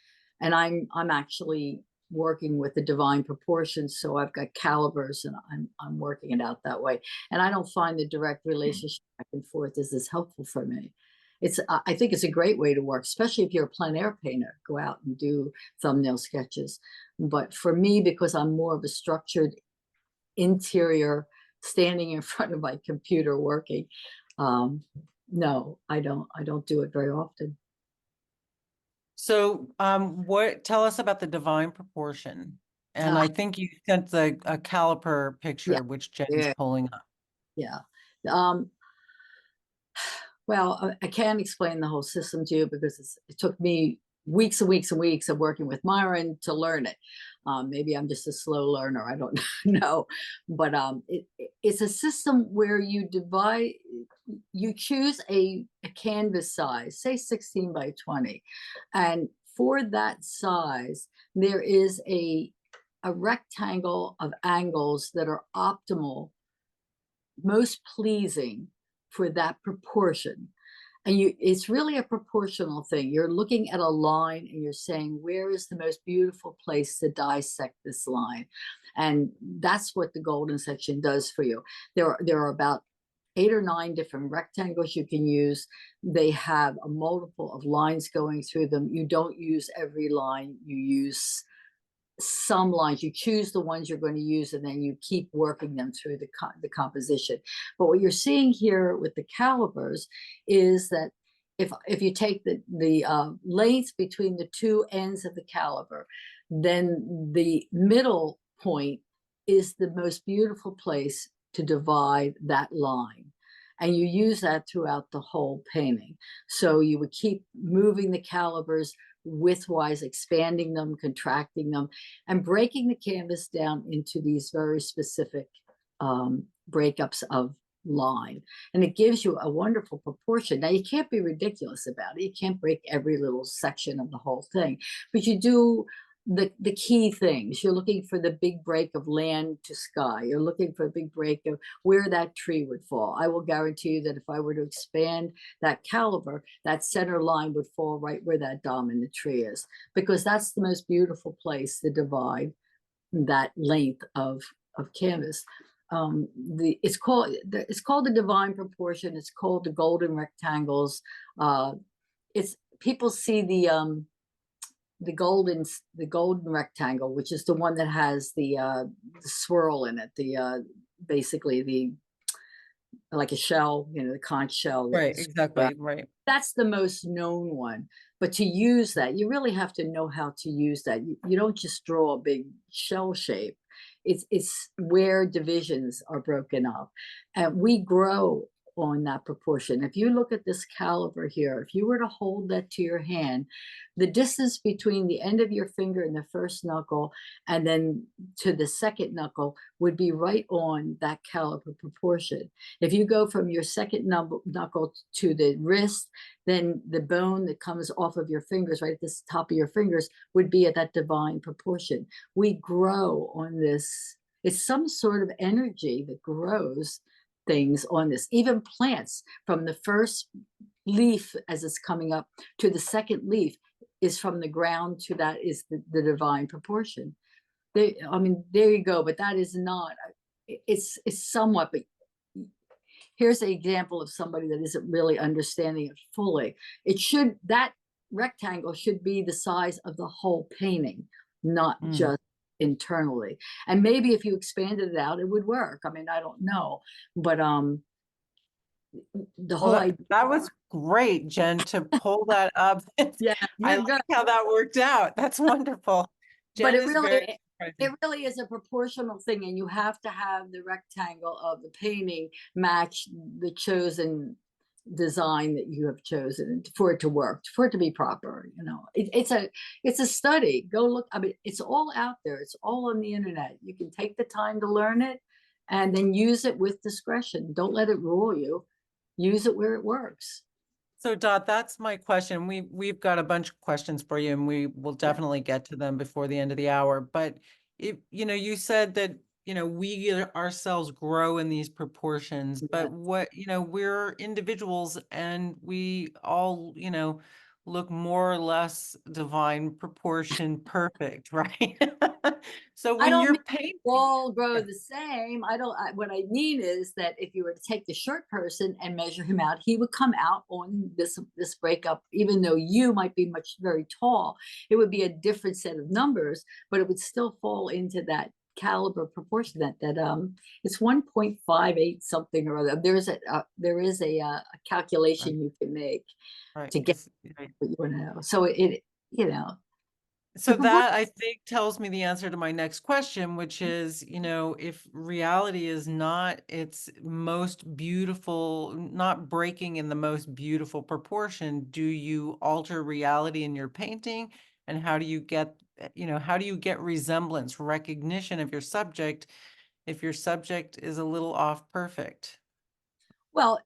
B: and I'm actually working with the divine proportions. So I've got calibers, and I'm working it out that way. And I don't find the direct relationship back and forth is helpful for me. I think it's a great way to work, especially if you're a plein air painter. Go out and do thumbnail sketches. But for me, because I'm more of a structured interior, standing in front of my computer working, no, I don't do it very often.
A: So tell us about the divine proportion. And I think you sent a caliper picture,
B: Yeah,
A: which Jen's
B: yeah,
A: pulling up.
B: yeah. Well, I can't explain the whole system to you because it took me weeks and weeks and weeks of working with Myron to learn it. Maybe I'm just a slow learner. I don't know. But it's a system where you choose a canvas size, say 16 by 20. And for that size, there is a rectangle of angles that are optimal, most pleasing for that proportion. And it's really a proportional thing. You're looking at a line and you're saying, where is the most beautiful place to dissect this line? And that's what the golden section does for you. There are about 8 or 9 different rectangles you can use. They have a multiple of lines going through them. You don't use every line. You use some lines. You choose the ones you're going to use, and then you keep working them through the composition. But what you're seeing here with the calibers is that if you take the length between the two ends of the caliber, then the middle point is the most beautiful place to divide that line. And you use that throughout the whole painting. So you would keep moving the calibers widthwise, expanding them, contracting them, and breaking the canvas down into these very specific breakups of line. And it gives you a wonderful proportion. Now, you can't be ridiculous about it. You can't break every little section of the whole thing, but you do the key things. You're looking for the big break of land to sky. You're looking for a big break of where that tree would fall. I will guarantee you that if I were to expand that caliber, that center line would fall right where that dominant tree is, because that's the most beautiful place to divide that length of canvas. It's called the divine proportion. It's called the golden rectangles. It's people see the golden rectangle, which is the one that has the swirl in it, basically the like a shell, the conch shell.
A: Right, exactly, right.
B: That's the most known one. But to use that, you really have to know how to use that. You don't just draw a big shell shape. It's where divisions are broken up, and we grow on that proportion. If you look at this caliber here, if you were to hold that to your hand, the distance between the end of your finger and the first knuckle and then to the second knuckle would be right on that caliber proportion. If you go from your second knuckle to the wrist, then the bone that comes off of your fingers, right at the top of your fingers, would be at that divine proportion. We grow on this. It's some sort of energy that grows things on this. Even plants, from the first leaf as it's coming up to the second leaf, is from the ground to that is the divine proportion. I mean, there you go, but that is not, it's somewhat, but here's an example of somebody that isn't really understanding it fully. That rectangle should be the size of the whole painting, not just internally. And maybe if you expanded it out, it would work. I mean, I don't know, but the whole idea.
A: That was great, Jen, to pull that up.
B: Yeah,
A: I
B: you're
A: like
B: good.
A: how that worked out. That's wonderful.
B: But
A: Jen is very
B: it really is a proportional thing, and you have to have the rectangle of the painting match the chosen design that you have chosen for it to work, for it to be proper. You know, it's a study. Go look. I mean, it's all out there. It's all on the internet. You can take the time to learn it, and then use it with discretion. Don't let it rule you. Use it where it works.
A: So Dot, that's my question. We've got a bunch of questions for you, and we will definitely get to them before the end of the hour. But if you said that we ourselves grow in these proportions, but we're individuals, and we all look more or less divine proportion perfect, right? So
B: I
A: when
B: don't
A: you're
B: mean
A: painting,
B: all grow the same. What I mean is that if you were to take the short person and measure him out, he would come out on this breakup, even though you might be very tall. It would be a different set of numbers, but it would still fall into that caliber proportion that it's 1.58 something or other. There is a calculation you can make
A: right?
B: to get what you want to know. So
A: So that, I think, tells me the answer to my next question, which is, if reality is not its most beautiful, not breaking in the most beautiful proportion, do you alter reality in your painting? And how do you get resemblance, recognition of your subject if your subject is a little off perfect?
B: Well,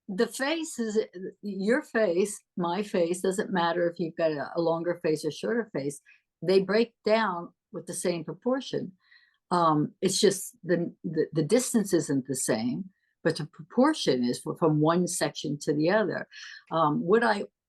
B: the face is your face, my face, doesn't matter if you've got a longer face or shorter face. They break down with the same proportion. It's just the distance isn't the same, but the proportion is from one section to the other.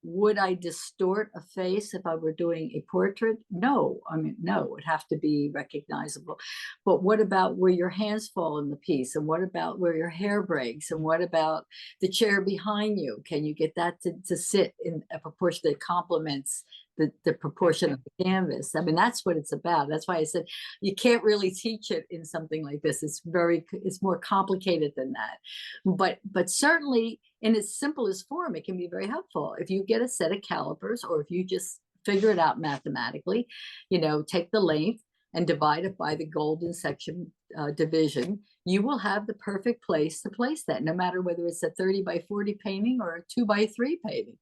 B: Would I distort a face if I were doing a portrait? No, I mean, no, it would have to be recognizable. But what about where your hands fall in the piece? And what about where your hair breaks? And what about the chair behind you? Can you get that to sit in a proportion that complements the proportion of the canvas? I mean, that's what it's about. That's why I said you can't really teach it in something like this. It's more complicated than that. But certainly in its simplest form, it can be very helpful. If you get a set of calipers, or if you just figure it out mathematically, take the length and divide it by the golden section division, you will have the perfect place to place that, no matter whether it's a 30 by 40 painting or a 2 by 3 painting.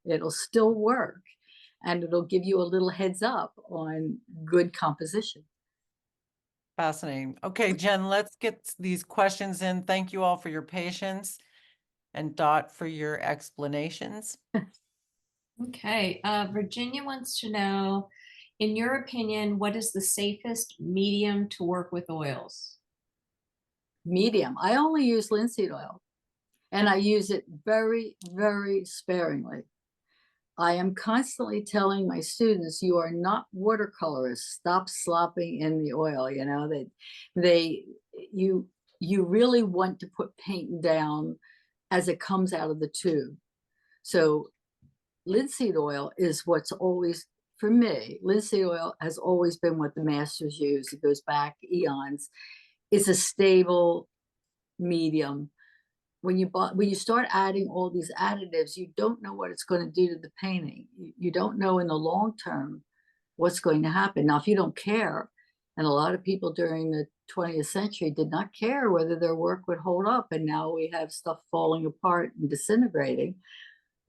B: It'll still work, and it'll give you a little heads up on good composition.
A: Fascinating. Okay, Jen, let's get these questions in. Thank you all for your patience, and Dot for your explanations.
C: Okay, Virginia wants to know, in your opinion, what is the safest medium to work with oils?
B: Medium. I only use linseed oil, and I use it very, very sparingly. I am constantly telling my students, you are not watercolorists. Stop slopping in the oil. You really want to put paint down as it comes out of the tube. So linseed oil is what's always, for me, linseed oil has always been what the masters use. It goes back eons. It's a stable medium. When you start adding all these additives, you don't know what it's going to do to the painting. You don't know in the long term what's going to happen. Now, if you don't care, and a lot of people during the 20th century did not care whether their work would hold up, and now we have stuff falling apart and disintegrating.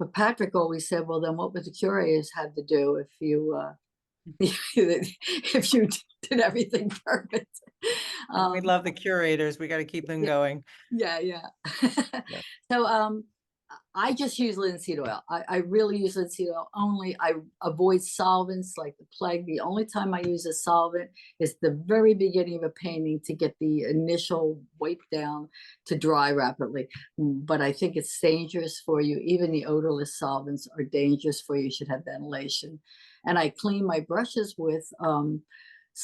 B: But Patrick always said, well, then what would the curators have to do if you if you did everything perfect?
A: We love the curators. We got to keep them going.
B: Yeah.
A: Yeah.
B: So I just use linseed oil. I really use linseed oil only. I avoid solvents like the plague. The only time I use a solvent is the very beginning of a painting to get the initial wipe down to dry rapidly. But I think it's dangerous for you. Even the odorless solvents are dangerous for you. You should have ventilation. And I clean my brushes with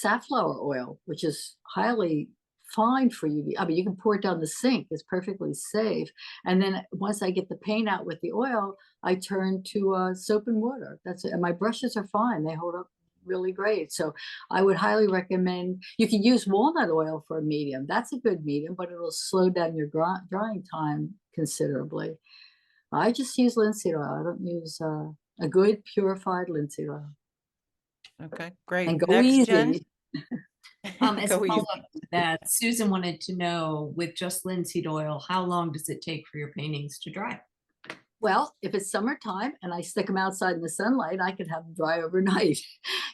B: safflower oil, which is highly fine for you. I mean, you can pour it down the sink. It's perfectly safe. And then once I get the paint out with the oil, I turn to soap and water. That's it. And my brushes are fine. They hold up really great. So I would highly recommend, you can use walnut oil for a medium. That's a good medium, but it'll slow down your drying time considerably. I just use linseed oil. I don't use a good purified linseed oil.
A: Okay, great.
B: And go
A: Next, Jen.
B: easy.
C: As a
A: Go easy.
C: follow-up to that, Susan wanted to know, with just linseed oil, how long does it take for your paintings to dry?
B: Well, if it's summertime and I stick them outside in the sunlight, I could have them dry overnight.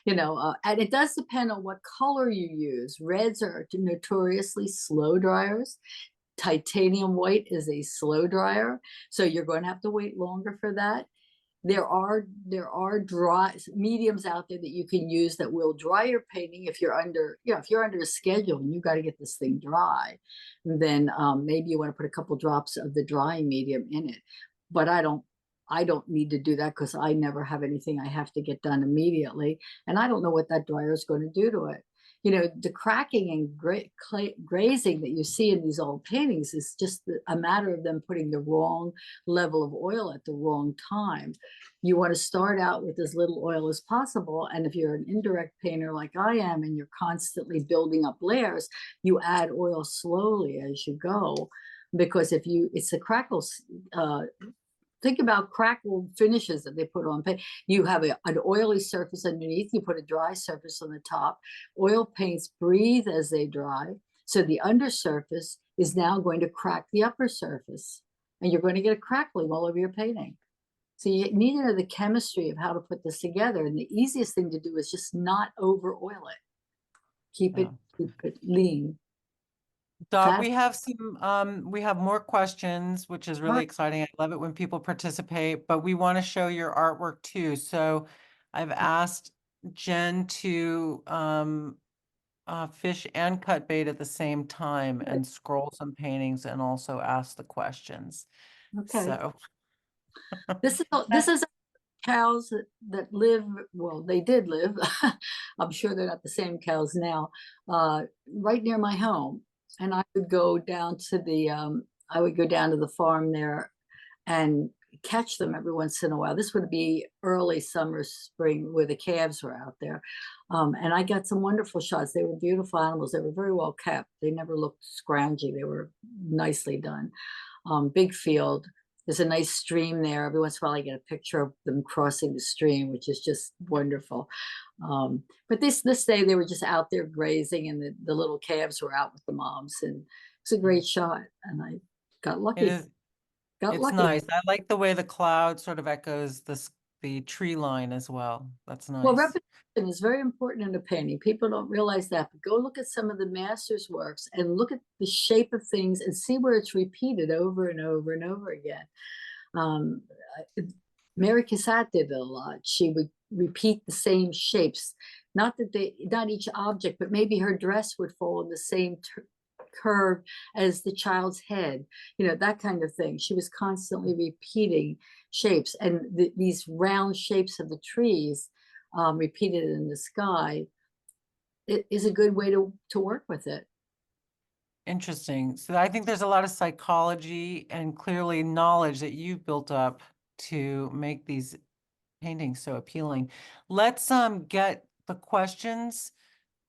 B: And it does depend on what color you use. Reds are notoriously slow dryers. Titanium white is a slow dryer, so you're going to have to wait longer for that. There are dry mediums out there that you can use that will dry your painting if you're under, if you're under a schedule and you got to get this thing dry, then maybe you want to put a couple drops of the drying medium in it. But I don't need to do that because I never have anything I have to get done immediately, and I don't know what that dryer is going to do to it. The cracking and grazing that you see in these old paintings is just a matter of them putting the wrong level of oil at the wrong time. You want to start out with as little oil as possible. And if you're an indirect painter like I am, and you're constantly building up layers, you add oil slowly as you go. Because it's a crackles, think about crackle finishes that they put on paint. You have an oily surface underneath, you put a dry surface on the top. Oil paints breathe as they dry. So the undersurface is now going to crack the upper surface, and you're going to get a crackling all over your painting. So you need to know the chemistry of how to put this together. And the easiest thing to do is just not over oil it. Keep it lean.
A: Dot, we have we have more questions, which is really
B: Right.
A: exciting. I love it when people participate, but we want to show your artwork too. So I've asked Jen to fish and cut bait at the same time and scroll some paintings and also ask the questions.
B: Okay.
A: So
B: this is cows that live, well, they did live, I'm sure they're not the same cows now, right near my home. And I would go down to the farm there and catch them every once in a while. This would be early summer, spring, where the calves were out there. And I got some wonderful shots. They were beautiful animals. They were very well kept. They never looked scroungy. They were nicely done. Big field. There's a nice stream there. Every once in a while I get a picture of them crossing the stream, which is just wonderful. But this day they were just out there grazing, and the little calves were out with the moms, and it's a great shot. And I got lucky.
A: it's nice. I like the way the cloud sort of echoes the tree line as well. That's nice.
B: Well, repetition is very important in a painting. People don't realize that, but go look at some of the masters' works and look at the shape of things and see where it's repeated over and over and over again. Mary Cassatt did it a lot. She would repeat the same shapes. Not each object, but maybe her dress would fall in the same curve as the child's head, that kind of thing. She was constantly repeating shapes, and these round shapes of the trees repeated in the sky. It is a good way to work with it.
A: Interesting. So I think there's a lot of psychology and clearly knowledge that you've built up to make these paintings so appealing. Let's get the questions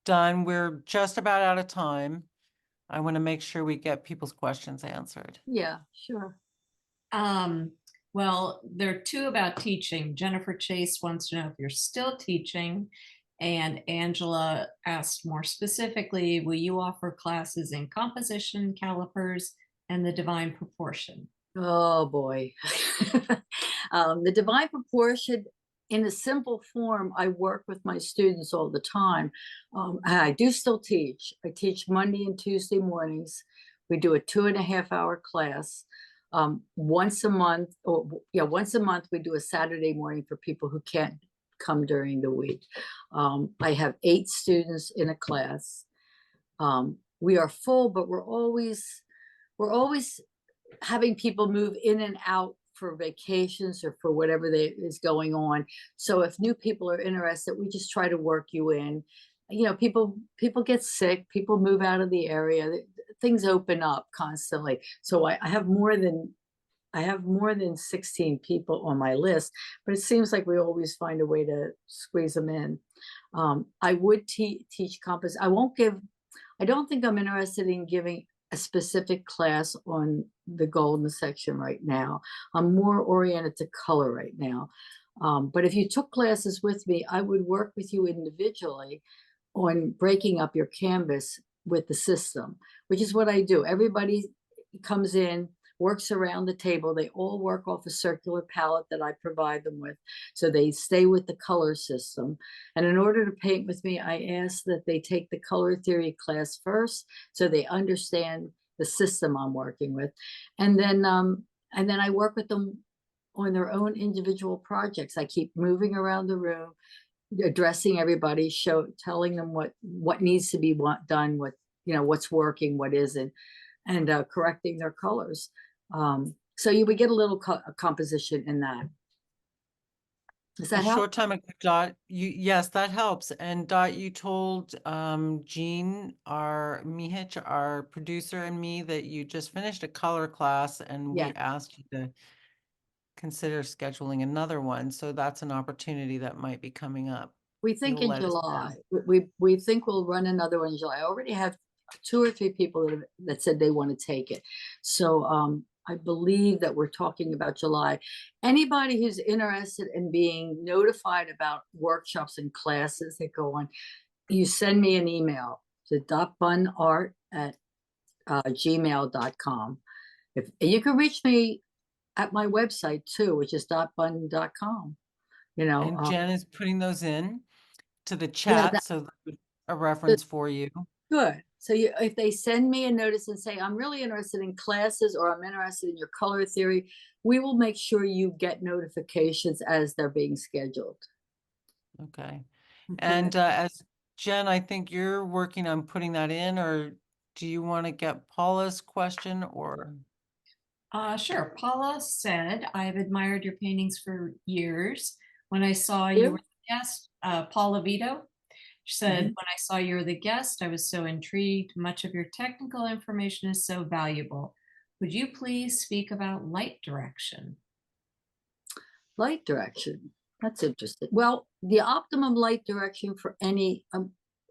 A: done. We're just about out of time. I want to make sure we get people's questions answered.
B: Yeah, sure.
C: Well, there are two about teaching. Jennifer Chase wants to know if you're still teaching, and Angela asked more specifically, will you offer classes in composition, calipers, and the divine proportion?
B: Oh boy. The divine proportion, in a simple form, I work with my students all the time. I do still teach. I teach Monday and Tuesday mornings. We do a 2.5-hour class. Once a month we do a Saturday morning for people who can't come during the week. I have 8 students in a class. We are full, but we're always having people move in and out for vacations or for whatever is going on. So if new people are interested, we just try to work you in. you know, people get sick, people move out of the area, things open up constantly. So I have more than 16 people on my list, but it seems like we always find a way to squeeze them in. I would teach composition. I don't think I'm interested in giving a specific class on the golden section right now. I'm more oriented to color right now. But if you took classes with me, I would work with you individually on breaking up your canvas with the system, which is what I do. Everybody comes in, works around the table. They all work off a circular palette that I provide them with. So they stay with the color system. And in order to paint with me, I ask that they take the color theory class first, so they understand the system I'm working with. And then I work with them on their own individual projects. I keep moving around the room, addressing everybody, telling them what needs to be done, what's working, what isn't, and correcting their colors. So you would get a little composition in that. Does that
A: A
B: help?
A: short time ago, Dot, yes, that helps. And Dot, you told Jean, our producer, and me that you just finished a color class, and
B: Yeah.
A: we asked you to consider scheduling another one. So that's an opportunity that might be coming up.
B: We think
A: You'll
B: in
A: let us know.
B: July. We think we'll run another one in July. I already have 2 or 3 people that said they want to take it. So I believe that we're talking about July. Anybody who's interested in being notified about workshops and classes that go on, you send me an email to dotbunnart@gmail.com. If you can reach me at my website too, which is dotbunn.com.
A: And Jen is putting those in to the
B: Yeah,
A: chat, so that's a reference for you.
B: good. So if they send me a notice and say, I'm really interested in classes, or I'm interested in your color theory, we will make sure you get notifications as they're being scheduled.
A: Okay.
B: Okay.
A: And as Jen, I think you're working on putting that in, or do you want to get Paula's question or?
C: Sure. Paula said, I've admired your paintings for years. When I saw
B: You?
C: you were the guest, Paula Vito, she said,
B: Mhm.
C: when I saw you were the guest, I was so intrigued. Much of your technical information is so valuable. Would you please speak about light direction?
B: Light direction. That's interesting. Well, the optimum light direction for any,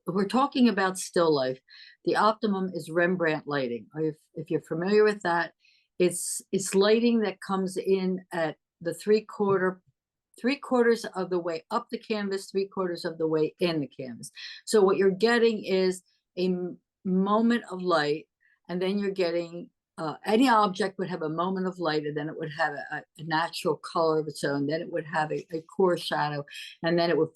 B: we're talking about still life. The optimum is Rembrandt lighting. If you're familiar with that, it's lighting that comes in at the three-quarters of the way up the canvas, three-quarters of the way in the canvas. So what you're getting is a moment of light, and then you're getting any object would have a moment of light, and then it would have a natural color of its own. Then it would have a core shadow, and then it would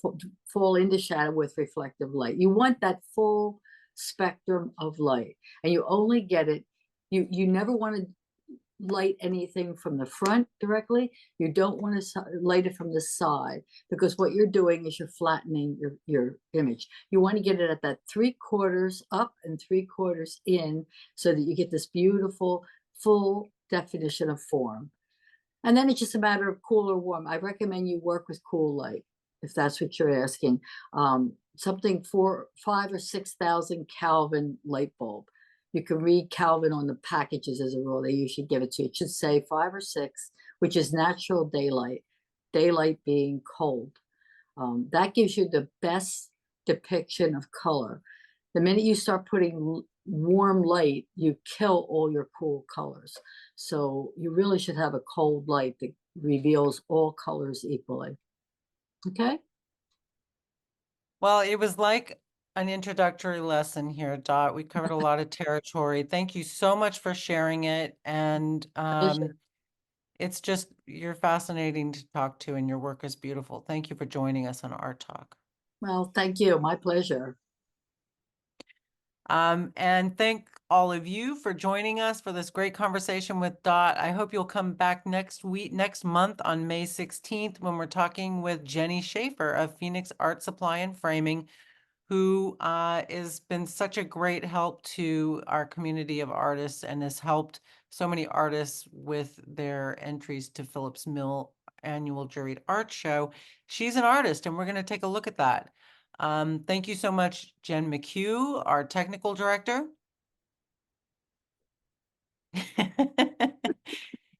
B: fall into shadow with reflective light. You want that full spectrum of light, and you only get it. You never want to light anything from the front directly. You don't want to light it from the side, because what you're doing is you're flattening your image. You want to get it at that 3/4 up and 3/4 in, so that you get this beautiful full definition of form. And then it's just a matter of cool or warm. I recommend you work with cool light, if that's what you're asking. Something for 5,000 or 6,000 Kelvin light bulb. You can read Kelvin on the packages as a rule. They usually give it to you. It should say 5 or 6, which is natural daylight, daylight being cold. That gives you the best depiction of color. The minute you start putting warm light, you kill all your cool colors. So you really should have a cold light that reveals all colors equally. Okay?
A: Well, it was like an introductory lesson here, Dot. We covered a lot of territory. Thank you so much for sharing it. And it's just, you're fascinating to talk to, and your work is beautiful. Thank you for joining us on Art Talk.
B: Well, thank you. My pleasure.
A: And thank all of you for joining us for this great conversation with Dot. I hope you'll come back next month on May 16th, when we're talking with Jenny Schaefer of Phoenix Art Supply and Framing, who has been such a great help to our community of artists and has helped so many artists with their entries to Phillips Mill annual Juried Art Show. She's an artist, and we're going to take a look at that. Thank you so much, Jen McHugh, our technical director.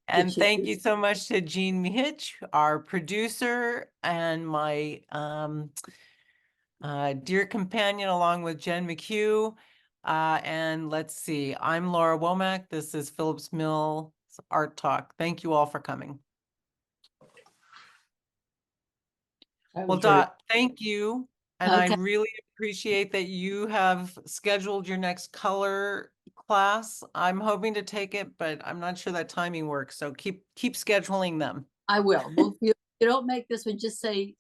A: And
B: she
A: thank
B: is.
A: you so much to Jean Mihich, our producer, and my dear companion, along with Jen McHugh. And let's see, I'm Laura Womack. This is Phillips Mill Art Talk. Thank you all for coming.
B: That
A: Well,
B: was very-
A: Dot, thank you. And I
B: Okay.
A: really appreciate that you have scheduled your next color class. I'm hoping to take it, but I'm not sure that timing works. So keep scheduling them.
B: I will. Well, if you don't make this one, just say,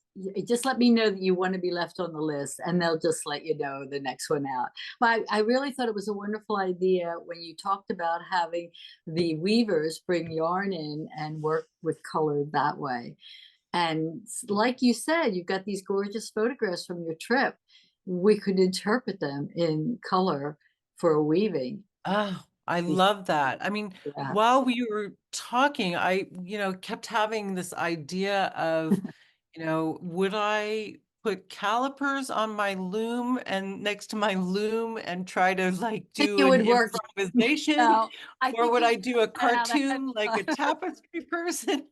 B: just let me know that you want to be left on the list, and they'll just let you know the next one out. But I really thought it was a wonderful idea when you talked about having the weavers bring yarn in and work with color that way. And like you said, you've got these gorgeous photographs from your trip. We could interpret them in color for a weaving.
A: Oh, I love that. I mean,
B: Yeah.
A: while we were talking, I, kept having this idea of, would I put calipers on my loom and next to my loom and try to like
B: think
A: do
B: it
A: an
B: would work.
A: improvisation?
B: No, I
A: Or
B: think
A: would
B: you
A: I do a
B: that out ahead
A: cartoon like a
B: of time.
A: tapestry person?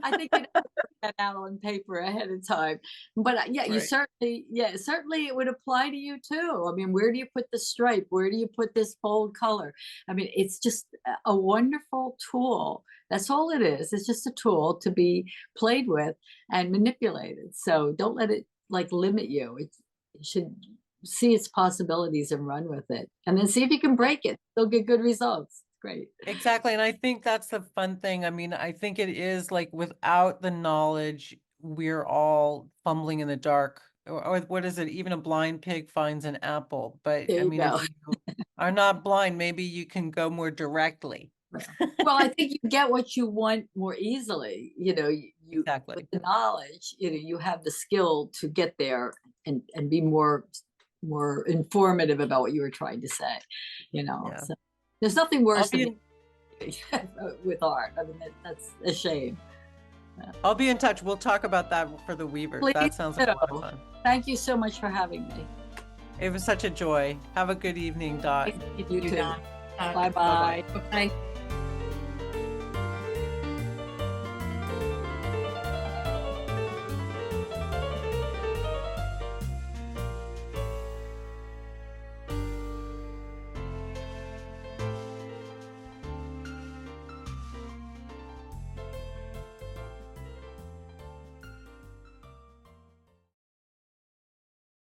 B: I think you'd have to work that out on paper ahead of time. But yeah, you
A: Right.
B: certainly it would apply to you too. I mean, where do you put the stripe? Where do you put this bold color? I mean, it's just a wonderful tool. That's all it is. It's just a tool to be played with and manipulated. So don't let it like limit you. You should see its possibilities and run with it. And then see if you can break it. You'll get good results. Great.
A: Exactly. And I think that's the fun thing. I mean, I think it is like without the knowledge, we're all fumbling in the dark. Or what is it? Even a blind pig finds an apple. But
B: There
A: I
B: you
A: mean, if
B: go.
A: you are not blind, maybe you can go more directly.
B: Well, I think you get what you want more easily.
A: Exactly.
B: With the knowledge, you have the skill to get there and be more informative about what you were trying to say.
A: Yeah.
B: So there's nothing
A: I'll
B: worse
A: be
B: than with art. I mean, that's a shame.
A: I'll be in touch. We'll talk about that for the Weavers.
B: Please
A: That sounds like a lot
B: do.
A: of fun.
B: Thank you so much for having me.
A: It was such a joy. Have a good evening, Dot.
B: You too.
C: Dot.
B: Bye bye.
C: Bye.